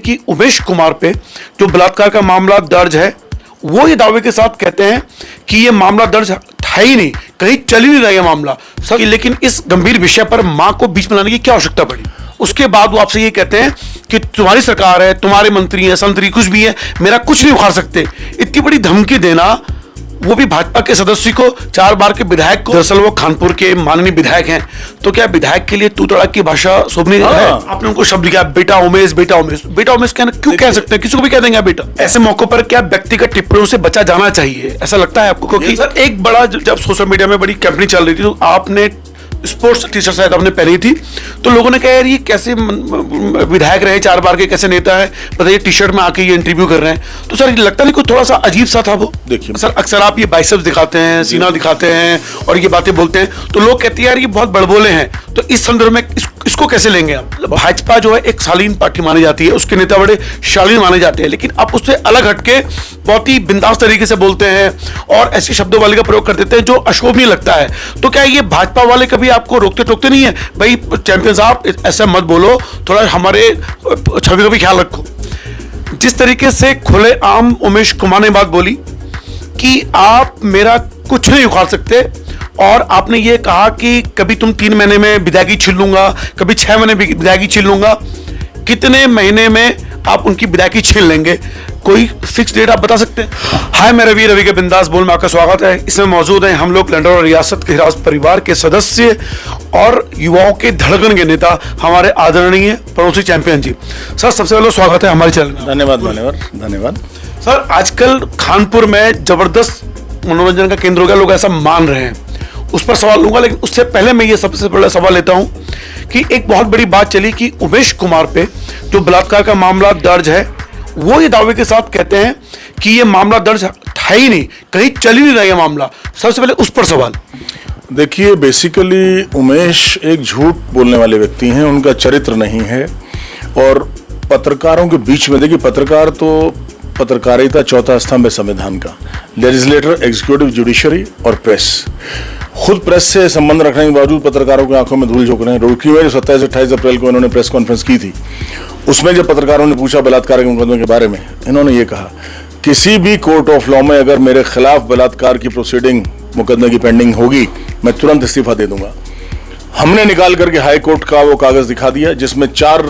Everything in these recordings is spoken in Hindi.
कि उमेश कुमार पे जो बलात्कार का मामला दर्ज है, वो ये दावे के साथ कहते हैं कि ये मामला दर्ज था ही नहीं, कहीं चल ही नहीं रहा ये मामला सर। लेकिन इस गंभीर विषय पर मां को बीच में लाने की क्या आवश्यकता पड़ी? उसके बाद वो आपसे ये कहते हैं कि तुम्हारी सरकार है, तुम्हारे मंत्री हैं, संतरी कुछ भी है, मेरा कुछ नहीं उखाड़ सकते। इतनी बड़ी धमकी देना, वो भी भाजपा के सदस्य को, 4 बार के विधायक को। दरअसल वो खानपुर के माननीय विधायक हैं, तो क्या विधायक के लिए तू तड़ाक की भाषा शोभनीय है? आपने उनको शब्द लिखा बेटा उमेश, बेटा उमेश। बेटा उमेश क्यों कह सकते हैं? किसी को भी कह देंगे बेटा। ऐसे मौकों पर क्या व्यक्तिगत टिप्पणियों से बचा जाना चाहिए, ऐसा लगता है आपको? क्योंकि सर एक बड़ा, जब सोशल मीडिया में बड़ी कैंपेनिंग चल रही थी तो आपने स्पोर्ट्स टी शर्ट शायद आपने पहनी थी, तो लोगों ने कहा यार ये कैसे विधायक रहे, 4 बार के, कैसे नेता है, बताइए टी शर्ट में आके ये इंटरव्यू कर रहे हैं। तो सर ये लगता नहीं कुछ थोड़ा सा अजीब सा था वो? देखिए सर, अक्सर आप ये बाइसेप्स दिखाते हैं, सीना दिखाते हैं और ये बातें बोलते हैं, तो लोग कहते हैं यार ये बहुत बड़बोले हैं। तो इस संदर्भ में इसको कैसे लेंगे आप? भाजपा जो है एक शालीन पार्टी मानी जाती है, उसके नेता बड़े शालीन माने जाते हैं, लेकिन आप उससे अलग हटके बहुत ही बिंदास तरीके से बोलते हैं और ऐसे शब्दों वाले का प्रयोग कर देते हैं जो अशोभनीय लगता है। तो क्या ये भाजपा वाले कभी आपको रोकते टोकते नहीं है, भाई चैंपियन साहब ऐसा मत बोलो, थोड़ा हमारे छवि का भी ख्याल रखो? जिस तरीके से खुलेआम उमेश कुमार ने बात बोली कि आप मेरा कुछ नहीं उखाड़ सकते, और आपने ये कहा कि कभी तुम 3 महीने में विधायकी छीन लूंगा, कभी 6 महीने विधायकी छीन लूंगा, कितने महीने में आप उनकी विधायकी छीन लेंगे? कोई फिक्स डेट आप बता सकते हैं? हाय, मैं रवि के बिंदास बोल में आपका स्वागत है। इसमें मौजूद हैं हम लोग लंदन और रियासत के हिरासत परिवार के सदस्य और युवाओं के धड़कन के नेता हमारे आदरणीय पड़ोसी चैंपियन जी। सर सबसे पहले स्वागत है हमारे चैनल में। धन्यवाद सर, आजकल खानपुर में जबरदस्त मनोरंजन का केंद्र हो गया, लोग ऐसा मान रहे हैं, उस पर सवाल लूंगा, लेकिन उससे पहले मैं ये सबसे बड़ा सवाल लेता हूं कि एक बहुत बड़ी बात चली कि उमेश कुमार पे जो बलात्कार का मामला दर्ज है, वो ये दावे के साथ कहते हैं कि ये मामला दर्ज था ही नहीं, कहीं चल ही नहीं रहा ये मामला। सबसे पहले उस पर सवाल। देखिए, बेसिकली उमेश एक झूठ बोलने वाले व्यक्ति हैं, उनका चरित्र नहीं है। और पत्रकारों के बीच में, देखिए पत्रकार तो पत्रकारिता चौथा स्तंभ है संविधान का, लेजिस्लेटर, एग्जीक्यूटिव, जुडिशरी और प्रेस। खुद प्रेस से संबंध रखने के बावजूद पत्रकारों की आंखों में धूल झोंक रहे हैं। रुड़की में जो 27-28 अप्रैल को इन्होंने प्रेस कॉन्फ्रेंस की थी, उसमें जब पत्रकारों ने पूछा बलात्कार के मुकदमे के बारे में, इन्होंने ये कहा किसी भी कोर्ट ऑफ लॉ में अगर मेरे खिलाफ बलात्कार की प्रोसीडिंग, मुकदमे की पेंडिंग होगी, मैं तुरंत इस्तीफा दे दूंगा। हमने निकाल करके हाई कोर्ट का वो कागज दिखा दिया जिसमें 4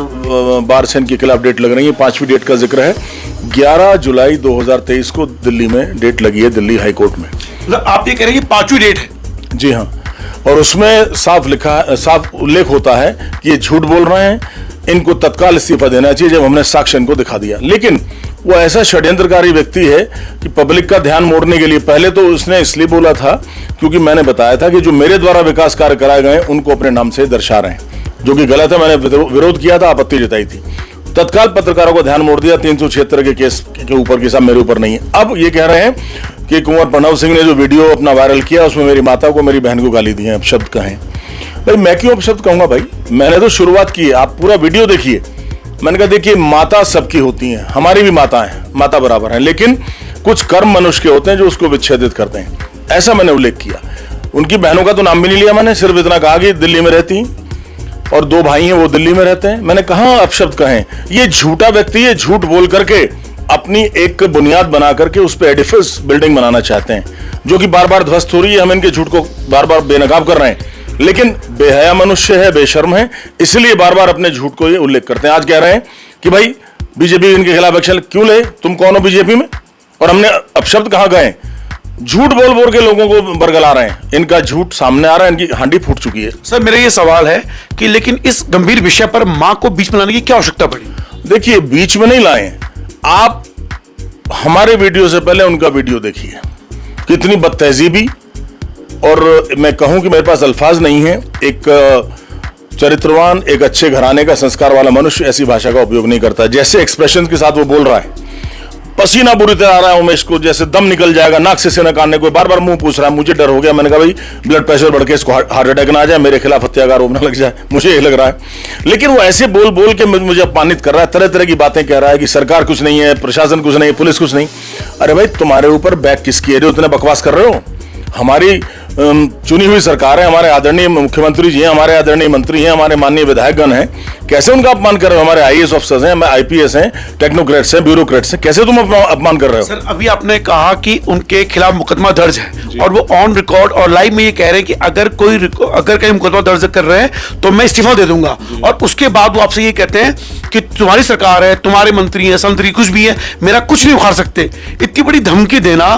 बार से इनके खिलाफ डेट लग रही है। 5वीं डेट का जिक्र है, 11 जुलाई 2023 को दिल्ली में डेट लगी है, दिल्ली हाई कोर्ट में। मतलब आप ये कह रहे हैं कि 5वीं डेट है? जी हाँ, और उसमें साफ उल्लेख होता है कि ये झूठ बोल रहे हैं, इनको तत्काल इस्तीफा देना चाहिए, जब हमने साक्ष्य इनको दिखा दिया। लेकिन वो ऐसा षड्यंत्रकारी व्यक्ति है कि पब्लिक का ध्यान मोड़ने के लिए, पहले तो उसने इसलिए बोला था क्योंकि मैंने बताया था कि जो मेरे द्वारा विकास कार्य कराए गए उनको अपने नाम से दर्शा रहे हैं, जो कि गलत है। मैंने विरोध किया था, आपत्ति जताई थी, तत्काल पत्रकारों को ध्यान मोड़ दिया। 376 के केस के ऊपर की सब मेरे ऊपर नहीं है। अब ये कह रहे हैं कि कुंवर प्रणव सिंह ने जो वीडियो अपना वायरल किया उसमें मेरी माता को, मेरी बहन को गाली दी है, अपशब्द कहें। भाई मैं क्यों अपशब्द कहूंगा? भाई मैंने तो शुरुआत की है, आप पूरा वीडियो देखिए। मैंने कहा देखिए, माता सबकी होती हैं, हमारी भी माता है, माता बराबर है, लेकिन कुछ कर्म मनुष्य के होते हैं जो उसको विच्छेदित करते हैं, ऐसा मैंने उल्लेख किया। उनकी बहनों का तो नाम भी नहीं लिया मैंने, सिर्फ इतना कहा कि दिल्ली में रहती और 2 भाई हैं वो दिल्ली में रहते हैं। मैंने कहा अपशब्द कहें? ये झूठा व्यक्ति है, झूठ बोल करके अपनी एक बुनियाद बना करके उस पर एडिफिस बिल्डिंग बनाना चाहते हैं, जो कि बार बार ध्वस्त हो रही है। हम इनके झूठ को बार बार बेनकाब कर रहे हैं, लेकिन बेहया मनुष्य है, बेशर्म है, इसलिए बार बार अपने झूठ को ये उल्लेख करते हैं। आज कह रहे हैं कि भाई बीजेपी इनके खिलाफ एक्शन क्यों ले, तुम कौन हो बीजेपी में, और हमने अपशब्द कहाँ गए? झूठ बोल बोल के लोगों को बरगला रहे हैं, इनका झूठ सामने आ रहा है, इनकी हांडी फूट चुकी है। सर मेरा ये सवाल है कि लेकिन इस गंभीर विषय पर मां को बीच में लाने की क्या आवश्यकता पड़ी? देखिए, बीच में नहीं लाए, आप हमारे वीडियो से पहले उनका वीडियो देखिए, कितनी बदतहजीबी, और मैं कहूं कि मेरे पास अल्फाज नहीं है। एक चरित्रवान, एक अच्छे घराने का संस्कार वाला मनुष्य ऐसी भाषा का उपयोग नहीं करता। जैसे एक्सप्रेशन के साथ वो बोल रहा है, पसीना बुरी तरह आ रहा है उमेश को, जैसे दम निकल जाएगा, नाक से सिनक आने को, बार बार मुंह पूछ रहा है। मुझे डर हो गया, मैंने कहा भाई ब्लड प्रेशर बढ़ के इसको हार्ट अटैक ना आ जाए, मेरे खिलाफ हत्याकार रोकना लग जाए, मुझे ये लग रहा है। लेकिन वो ऐसे बोल बोल के मुझे अपमानित कर रहा है, तरह तरह की बातें कह रहा है कि सरकार कुछ नहीं है, प्रशासन कुछ नहीं, पुलिस कुछ नहीं। अरे भाई, तुम्हारे ऊपर बैग किसकी है जो इतने बकवास कर रहे हो? हमारी चुनी हुई सरकार है, हमारे आदरणीय मुख्यमंत्री जी हैं, हमारे आदरणीय मंत्री हैं, हमारे माननीय विधायकगण हैं, कैसे उनका अपमान कर रहे हो? हमारे आईएएस ऑफिसर्स हैं, आईपीएस हैं, टेक्नोक्रेट्स हैं, ब्यूरोक्रेट्स हैं, कैसे तुम अपमान कर रहे हो? सर अभी आपने कहा कि उनके खिलाफ मुकदमा दर्ज है और वो ऑन रिकॉर्ड और लाइव में ये कह रहे हैं कि अगर कहीं मुकदमा दर्ज कर रहे हैं तो मैं इस्तीफा दे दूंगा, और उसके बाद वो आपसे ये कहते हैं कि तुम्हारी सरकार है, तुम्हारे मंत्री है, संतरी कुछ भी है, मेरा कुछ नहीं उखाड़ सकते। इतनी बड़ी धमकी देना,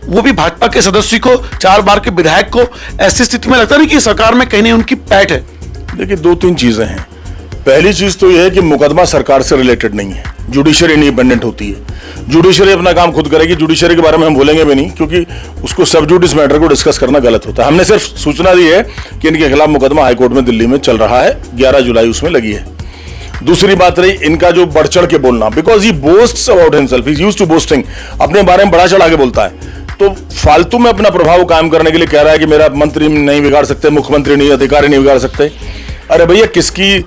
वो भी भाजपा के सदस्य को, 4 बार के विधायक को, ऐसी स्थिति में लगता नहीं कि सरकार में कहीं नहीं उनकी पैठ है? देखिए 2-3 चीजें हैं। पहली चीज तो यह है कि मुकदमा सरकार से रिलेटेड नहीं है, जुडिशरी इंडिपेंडेंट होती है, जुडिशरी अपना काम खुद करेगी। जुडिशरी के बारे में हम बोलेंगे भी नहीं, क्योंकि उसको सब जुडिस मैटर को डिस्कस करना गलत होता है। हमने सिर्फ सूचना दी है कि इनके खिलाफ मुकदमा हाईकोर्ट में दिल्ली में चल रहा है, 11 जुलाई उसमें लगी है। दूसरी बात रही इनका जो बढ़ चढ़ के बोलना, because he boasts about himself, he is used to boasting, अपने बारे में बड़ा चढ़ा के बोलता है, तो फालतू में अपना प्रभाव कायम करने के लिए कह रहा है कि मेरा मंत्री नहीं बिगाड़ सकते, मुख्यमंत्री नहीं, अधिकारी नहीं बिगाड़ सकते। अरे भैया किसकी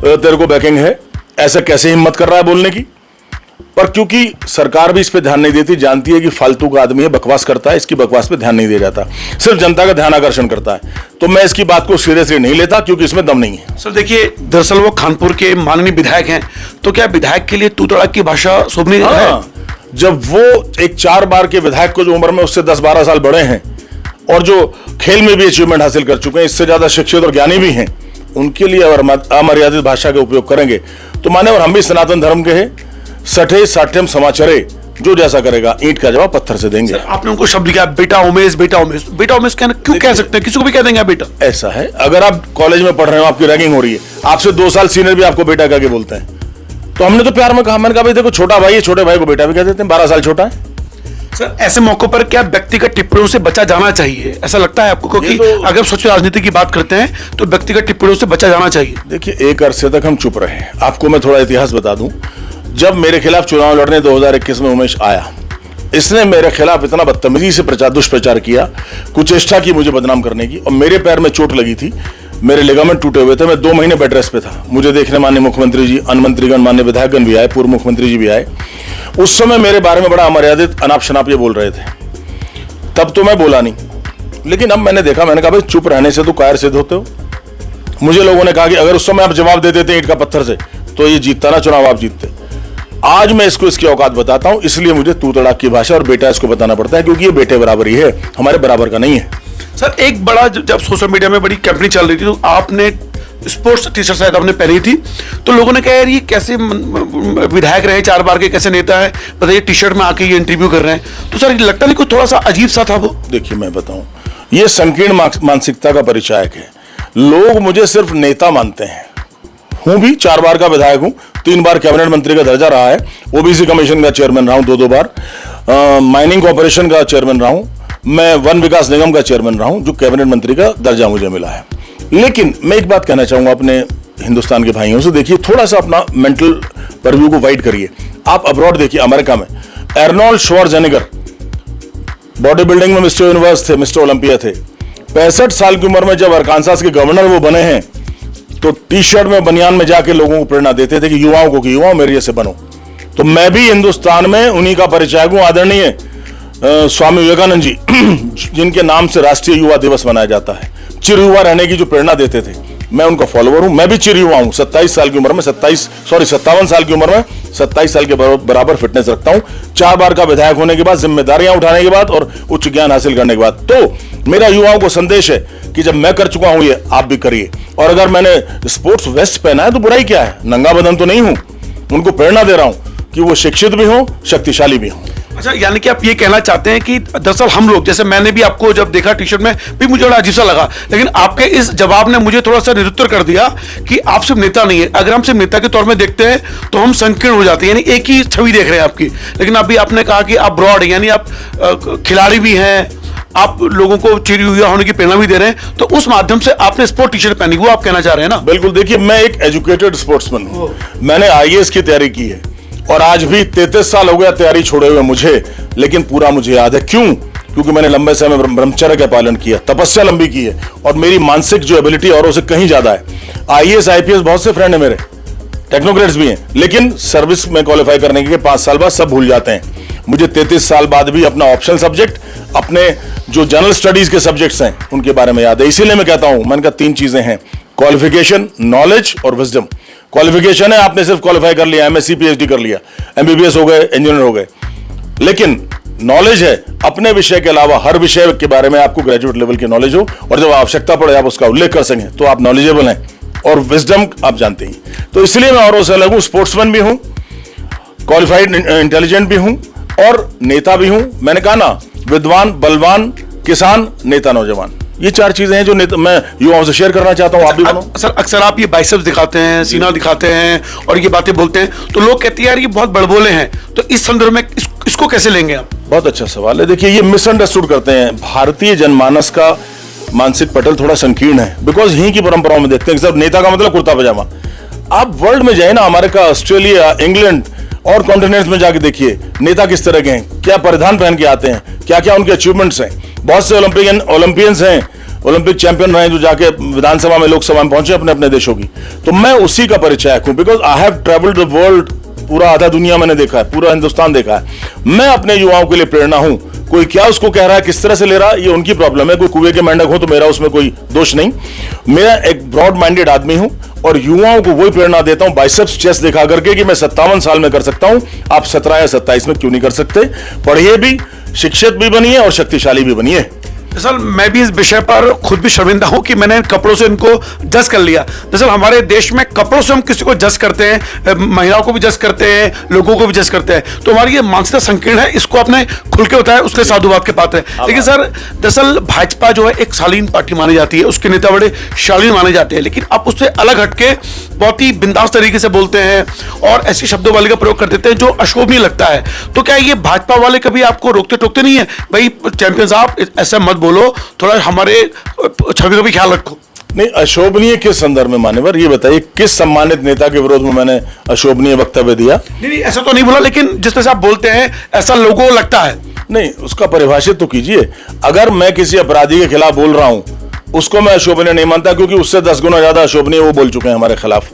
तेरे को बैकिंग है? ऐसा कैसे हिम्मत कर रहा है बोलने की? पर क्योंकि सरकार भी इस पे ध्यान नहीं देती, जानती है कि फालतू का आदमी है, बकवास करता है, इसकी बकवास पे ध्यान नहीं दिया जाता, सिर्फ जनता का ध्यान आकर्षण करता है, तो मैं इसकी बात को सीरियसली नहीं लेता, क्योंकि इसमें दम नहीं है। सर देखिए, दरअसल वो कानपुर के माननीय विधायक हैं, तो क्या विधायक के लिए तू तड़ाक की भाषा शोभनीय है? जब वो एक 4 बार के विधायक को, जो उम्र में उससे 10-12 साल बड़े हैं और जो खेल में भी अचीवमेंट हासिल कर चुके हैं, इससे ज्यादा शिक्षित और ज्ञानी भी हैं, उनके लिए अगर अमर्यादित भाषा का उपयोग करेंगे तो माने, और हम भी सनातन धर्म के हैं, सठे साठ्यम समाचरे, जो जैसा करेगा ईंट का जवाब पत्थर से देंगे। आपने उनको शब्द लिखा बेटा उमेश, बेटा उमेश, बेटा उमेश क्यों कह सकते हैं? किसी को भी कह देंगे बेटा। ऐसा है, अगर आप कॉलेज में पढ़ रहे हो, आपकी रैगिंग हो रही है, आपसे 2 साल सीनियर भी आपको बेटा कह के बोलते हैं, तो हमने तो प्यार में कहा, मैंने कहा भाई देखो छोटा भाई है, छोटे भाई को बेटा भी कह देते हैं, 12 साल छोटा है। सर ऐसे मौकों पर क्या व्यक्तिगत टिप्पणियों से बचा जाना चाहिए, ऐसा लगता है आपको? क्योंकि अगर स्वच्छ राजनीति की बात करते हैं तो व्यक्तिगत टिप्पणियों से बचा जाना चाहिए। देखिए, एक अरसे तक हम चुप रहे। आपको मैं थोड़ा इतिहास बता दूं, जब मेरे खिलाफ चुनाव लड़ने 2021 में उमेश आया, इसने मेरे खिलाफ इतना बदतमीजी से दुष्प्रचार किया, कुचेष्टा की मुझे बदनाम करने की, और मेरे पैर में चोट लगी थी, मेरे लिगामेंट टूटे हुए थे, मैं 2 महीने बेड रेस्ट पे था। मुझे देखने माननीय मुख्यमंत्री जी, अन्य मंत्रीगण, माननीय विधायकगण भी आए, पूर्व मुख्यमंत्री जी भी आए। उस समय मेरे बारे में बड़ा अमर्यादित अनाप शनाप ये बोल रहे थे, तब तो मैं बोला नहीं, लेकिन अब मैंने देखा, मैंने कहा भाई चुप रहने से तो कायर सिद्ध होते हो। मुझे लोगों ने कहा कि अगर उस समय आप जवाब दे देते ईंट का पत्थर से तो ये जीतता ना चुनाव, आप जीतते। आज मैं इसको इसकी औकात बताता हूं, इसलिए मुझे तू तड़ाक की भाषा और बेटा इसको बताना पड़ता है, क्योंकि ये बेटे बराबर ही है, हमारे बराबर का नहीं है। सर एक बड़ा, जब सोशल मीडिया में बड़ी कैंपेनिंग चल रही थी तो आपने स्पोर्ट्स टी शर्ट शायद आपने पहनी थी, तो लोगों ने कहा यार ये कैसे विधायक रहे, 4 बार के, कैसे नेता है, बताइए टी शर्ट में आके ये इंटरव्यू कर रहे हैं, तो सर लगता नहीं कोई थोड़ा सा अजीब सा था वो? देखिए मैं बताऊं, ये संकीर्ण मानसिकता का परिचायक है। लोग मुझे सिर्फ नेता मानते हैं, हूं भी 4 बार का विधायक हूं, 3 बार कैबिनेट मंत्री का दर्जा रहा है, ओबीसी कमीशन का चेयरमैन रहा हूं 2-2 बार, माइनिंग कॉर्पोरेशन का चेयरमैन रहा हूं, मैं वन विकास निगम का चेयरमैन रहा हूं, जो कैबिनेट मंत्री का दर्जा मुझे मिला है। लेकिन मैं एक बात कहना चाहूंगा अपने हिंदुस्तान के भाइयों से, देखिए थोड़ा सा अपना मेंटल परव्यू को वाइड करिए। आप अब्रॉड देखिए, अमेरिका में एर्नोल्ड श्वार्ज़नेगर बॉडी बिल्डिंग में मिस्टर यूनिवर्स थे, मिस्टर ओलंपिया थे। 65 साल की उम्र में जब अरकानसास के गवर्नर वो बने हैं, तो टी शर्ट में, बनियान में जाके लोगों को प्रेरणा देते थे कि युवाओं को, कि युवाओं मेरे जैसे बनो। तो मैं भी हिंदुस्तान में उन्हीं का परिचय हूं, आदरणीय स्वामी विवेकानंद जी, जिनके नाम से राष्ट्रीय युवा दिवस मनाया जाता है, चिर युवा रहने की जो प्रेरणा देते थे, मैं उनका फॉलोअर हूं। मैं भी चिर युवा हूं, 27 साल की उम्र में 57 साल की उम्र में 27 साल के बराबर फिटनेस रखता हूं, 4 बार का विधायक होने के बाद, जिम्मेदारियां उठाने के बाद और उच्च ज्ञान हासिल करने के बाद। तो मेरा युवाओं को संदेश है कि जब मैं कर चुका हूं ये, आप भी करिए। और अगर मैंने स्पोर्ट्स वेस्ट पहना है तो बुराई क्या है, नंगा बदन तो नहीं हूं, उनको प्रेरणा दे रहा हूं कि वो शिक्षित भी हो, शक्तिशाली भी हो। अच्छा, यानी कि आप ये कहना चाहते हैं कि दरअसल हम लोग, जैसे मैंने भी आपको जब देखा टी शर्ट में भी मुझे बड़ा अजीब सा लगा, लेकिन आपके इस जवाब ने मुझे थोड़ा सा निरुत्तर कर दिया कि आप सिर्फ नेता नहीं है। अगर हम सिर्फ नेता के तौर में देखते हैं तो हम संकीर्ण हो जाते हैं, यानी एक ही छवि देख रहे हैं आपकी। लेकिन अभी आपने कहा कि आप ब्रॉड, यानी आप खिलाड़ी भी हैं, आप लोगों को चिर युवा होने की प्रेरणा भी दे रहे हैं, तो उस माध्यम से आपने स्पोर्ट टी शर्ट पहनी, वो आप कहना चाह रहे हैं ना? बिल्कुल। देखिए, मैं एक एजुकेटेड स्पोर्ट्समैन हूं, मैंने आईएएस की तैयारी की है, और आज भी 33 साल हो गया तैयारी छोड़े हुए मुझे, लेकिन पूरा मुझे याद है। क्यों? क्योंकि मैंने लंबे समय ब्रह्मचर्य का पालन किया, तपस्या लंबी की है, और मेरी मानसिक जो एबिलिटी औरों से कहीं ज्यादा है। आईएएस आईपीएस बहुत से फ्रेंड है मेरे, टेक्नोक्रेट्स भी हैं, लेकिन सर्विस में क्वालिफाई करने के 5 साल बाद सब भूल जाते हैं। मुझे 33 साल बाद भी अपना ऑप्शनल सब्जेक्ट अपने जो जनरल स्टडीज के सब्जेक्ट्स हैं उनके बारे में याद है। इसीलिए मैं कहता हूं, मैंने कहा 3 चीजें हैं, क्वालिफिकेशन, नॉलेज और विजडम। क्वालिफिकेशन है आपने सिर्फ क्वालिफाई कर लिया, एमएससी पीएचडी कर लिया, एमबीबीएस हो गए, इंजीनियर हो गए, लेकिन नॉलेज है अपने विषय के अलावा हर विषय के बारे में आपको ग्रेजुएट लेवल की नॉलेज हो, और जब आवश्यकता पड़े आप उसका उल्लेख कर सकें तो आप नॉलेजेबल हैं, और विजडम आप जानते हैं। तो इसलिए मैं औरों से अलग हूं, स्पोर्ट्समैन भी हूं, क्वालिफाइड इंटेलिजेंट भी हूं और नेता भी हूं। मैंने कहा ना, विद्वान, बलवान, किसान, नेता, नौजवान, ये 4 चीजें हैं जो मैं युवाओं से शेयर करना चाहता हूं। आप भी बनो। सर, अक्सर आप ये बाइसेप्स दिखाते हैं, सीना दिखाते हैं और ये बातें बोलते हैं, तो लोग कहते हैं यार ये बहुत बड़बोले हैं, तो इस संदर्भ में इसको कैसे लेंगे आप? बहुत अच्छा सवाल है। देखिए, ये मिसअंडरस्टूड करते हैं। भारतीय जनमानस का मानसिक पटल थोड़ा संकीर्ण है, बिकॉज यहीं की परंपराओं में देखते हैं कि सब नेता का मतलब कुर्ता पजामा। आप वर्ल्ड में जाए ना, अमेरिका, ऑस्ट्रेलिया, इंग्लैंड और कॉन्टिनेंट्स में जाके देखिए नेता किस तरह के हैं, क्या परिधान पहन के आते हैं, क्या क्या उनके अचीवमेंट्स हैं। बहुत से ओलंपियंस हैं, ओलंपिक चैंपियन रहे जो जाके विधानसभा में, लोकसभा में पहुंचे अपने अपने देशों की। तो मैं उसी का परिचायक हूं, because I have travelled the world. पूरा आधा दुनिया मैंने देखा है, पूरा हिंदुस्तान देखा है। मैं अपने युवाओं के लिए प्रेरणा हूं। कोई क्या उसको कह रहा है, किस तरह से ले रहा है, ये उनकी प्रॉब्लम है। कोई कुएं के मेंढक हो तो मेरा उसमें कोई दोष नहीं। मैं एक ब्रॉड माइंडेड आदमी हूं और युवाओं को वही प्रेरणा देता हूं बाइसेप्स चेस्ट दिखा करके कि मैं 57 साल में कर सकता हूं, आप 17 या 27 में क्यों नहीं कर सकते। पढ़िए भी, शिक्षित भी बनिए और शक्तिशाली भी बनिए। दरअसल मैं भी इस विषय पर खुद भी शर्मिंदा हूं कि मैंने कपड़ों से इनको जज कर लिया। दरअसल हमारे देश में कपड़ों से हम किसी को जज करते हैं, महिलाओं को भी जज करते हैं, लोगों को भी जज करते हैं, तो हमारी ये मानसिकता संकीर्ण है। इसको आपने खुल के बताया, उसके साधुवाद के पात्र है। लेकिन सर, दरअसल भाजपा जो है एक शालीन पार्टी मानी जाती है, उसके नेता बड़े शालीन माने जाते हैं, लेकिन आप उससे अलग हटके बहुत ही बिंदास तरीके से बोलते हैं और ऐसी शब्दों का प्रयोग कर देते हैं जो अशोभनीय लगता है। तो क्या ये भाजपा वाले कभी आपको रोकते टोकते नहीं है, भाई चैंपियन साहब ऐसा मत बोलो, थोड़ा हमारे छवि का भी ख्याल रखो? नहीं, अशोभनीय किस संदर्भ में मान्यवर, ये बताइए किस सम्मानित नेता के विरोध में मैंने अशोभनीय वक्तव्य दिया? नहीं, ऐसा तो नहीं बोला, लेकिन जिस तरह से आप बोलते हैं ऐसा लोगों को लगता है। नहीं, उसका परिभाषित तो कीजिए। अगर मैं किसी अपराधी के खिलाफ बोल रहा हूं, उसको मैं अशोभनीय नहीं मानता, क्योंकि उससे 10 गुना ज्यादा अशोभनीय वो बोल चुके हैं हमारे खिलाफ।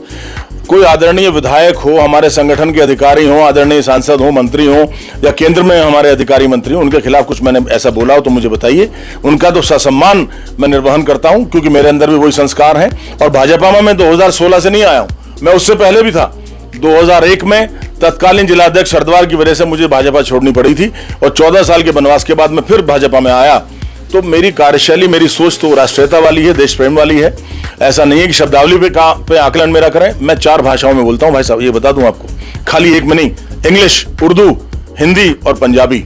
कोई आदरणीय विधायक हो, हमारे संगठन के अधिकारी हो, आदरणीय सांसद हो, मंत्री हो, या केंद्र में हमारे अधिकारी मंत्री हो, उनके खिलाफ कुछ मैंने ऐसा बोला हो तो मुझे बताइए। उनका तो ससम्मान मैं निर्वहन करता हूं, क्योंकि मेरे अंदर भी वही संस्कार हैं। और भाजपा में मैं 2016 से नहीं आया हूं, मैं उससे पहले भी था। 2001 में तत्कालीन जिलाध्यक्ष हरिद्वार की वजह से मुझे भाजपा छोड़नी पड़ी थी, और 14 साल के वनवास के बाद मैं फिर भाजपा में आया। तो मेरी कार्यशैली, मेरी सोच तो राष्ट्रीयता वाली है, देश प्रेम वाली है। ऐसा नहीं है कि शब्दावली पे आकलन मेरा करें। मैं 4 भाषाओं में बोलता हूं भाई साहब, ये बता दूं आपको, खाली एक में नहीं। इंग्लिश, उर्दू, हिंदी और पंजाबी।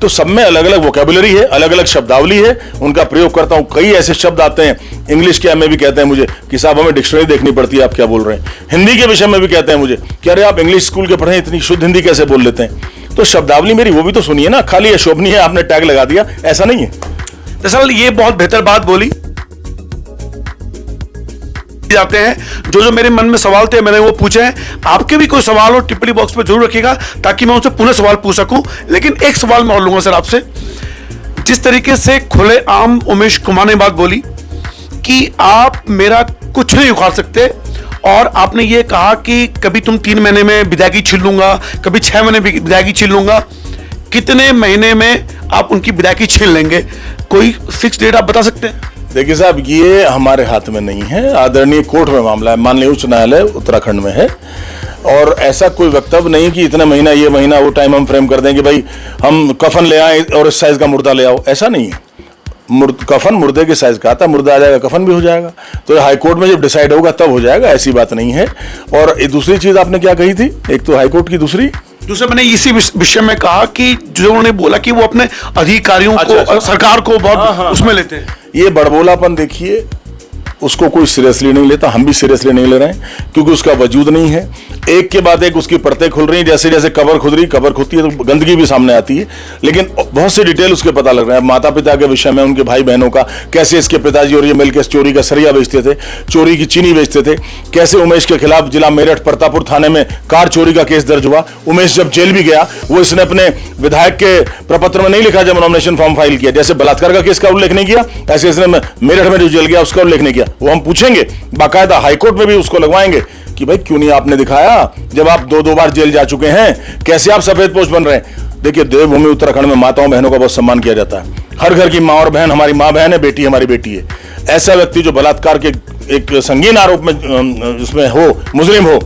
तो सब में अलग अलग वोकेबुलरी है, अलग अलग शब्दावली है, उनका प्रयोग करता हूं। कई ऐसे शब्द आते हैं इंग्लिश के में भी कहते हैं मुझे कि साहब हमें डिक्शनरी देखनी पड़ती है, आप क्या बोल रहे हैं। हिंदी के विषय में भी कहते हैं मुझे कि अरे आप इंग्लिश स्कूल के पढ़े, इतनी शुद्ध हिंदी कैसे बोल लेते हैं। तो शब्दावली मेरी वो भी तो सुनिए ना, खाली अशोभनीय है आपने टैग लगा दिया, ऐसा नहीं है। दरअसल ये बहुत बेहतर बात बोली जाते हैं। जो मेरे मन में सवाल थे मैंने वो पूछे हैं। आपके भी कोई सवाल हो टिप्पणी बॉक्स में जरूर रखिएगा, ताकि मैं उनसे पुनः सवाल पूछ सकूं। लेकिन एक सवाल मैं और लूंगा सर आपसे। जिस तरीके से खुले आम उमेश कुमार ने बात बोली कि आप मेरा कुछ नहीं उखाड़ सकते, और आपने ये कहा कि कभी तुम 3 महीने में विदायगी छीन लूंगा, कभी 6 महीने में विदायगी छीन लूंगा, कितने महीने में आप उनकी विदायगी छीन लेंगे? कोई फिक्स डेट आप बता सकते हैं? देखिए साहब, ये हमारे हाथ में नहीं है। आदरणीय कोर्ट में मामला है, माननीय उच्च न्यायालय उत्तराखंड में है, और ऐसा कोई वक्तव्य नहीं कि इतना महीना, ये महीना, वो टाइम हम फ्रेम कर देंगे भाई हम कफन ले आए और इस साइज का मुर्दा ले आओ। ऐसा नहीं है। कफन मुर्दे के साइज का आता, मुर्दा आ जाएगा कफन भी हो जाएगा। तो हाईकोर्ट में जब डिसाइड होगा तब हो जाएगा, ऐसी बात नहीं है। और दूसरी चीज आपने क्या कही थी? एक तो हाईकोर्ट की, दूसरी मैंने इसी विषय में कहा कि जो उन्होंने बोला कि वो अपने अधिकारियों को, सरकार को बहुत उसमें लेते हैं। ये बड़बोलापन देखिए, उसको कोई सीरियसली नहीं लेता, हम भी सीरियसली नहीं ले रहे हैं, क्योंकि उसका वजूद नहीं है। एक के बाद एक उसकी परतें खुल रही हैं, जैसे जैसे कबर खुद रही, कबर खुदती है तो गंदगी भी सामने आती है, लेकिन बहुत से डिटेल उसके पता लग रहे हैं। माता पिता के विषय में, उनके भाई बहनों का, कैसे इसके पिताजी और ये मिलकर चोरी का सरिया बेचते थे, चोरी की चीनी बेचते थे, कैसे उमेश के खिलाफ जिला मेरठ प्रतापपुर थाने में कार चोरी का केस दर्ज हुआ। उमेश जब जेल भी गया, वो इसने अपने विधायक के प्रपत्र में नहीं लिखा जब नॉमिनेशन फॉर्म फाइल किया, जैसे बलात्कार का केस का उल्लेख नहीं किया, ऐसे इसने मेरठ में जो जेल गया उसका उल्लेख नहीं किया। वो हम पूछेंगे, बाकायदा हाईकोर्ट में भी उसको लगवाएंगे कि भाई क्यों नहीं आपने दिखाया, जब आप 2 बार जेल जा चुके हैं, कैसे आप सफेद पोस्ट बन रहे हैं। देखिए, देवभूमि उत्तराखंड में माताओं बहनों का बहुत सम्मान किया जाता है। हर घर की माँ और बहन हमारी माँ बहन है, बेटी हमारी बेटी है। ऐसा व्यक्ति जो बलात्कार के एक संगीन आरोप में उसमें हो, मुजरिम हो,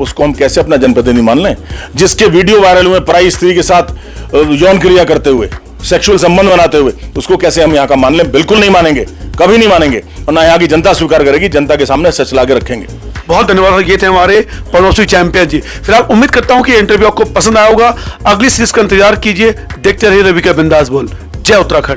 उसको हम कैसे अपना जनप्रतिनिधि मान लें? जिसके वीडियो वायरल हुए पराई स्त्री के साथ यौन क्रिया करते हुए, सेक्सुअल संबंध बनाते हुए, उसको कैसे हम यहाँ का मान लें? बिल्कुल नहीं मानेंगे, कभी नहीं मानेंगे, और ना यहाँ की जनता स्वीकार करेगी। जनता के सामने सच ला के रखेंगे। बहुत धन्यवाद। ये थे हमारे पड़ोसी चैंपियन जी। फिलहाल उम्मीद करता हूं कि इंटरव्यू आपको पसंद आया होगा। अगली सीरीज का इंतजार कीजिए। देखते रहिए रवि का बिंदास बोल। जय उत्तराखंड।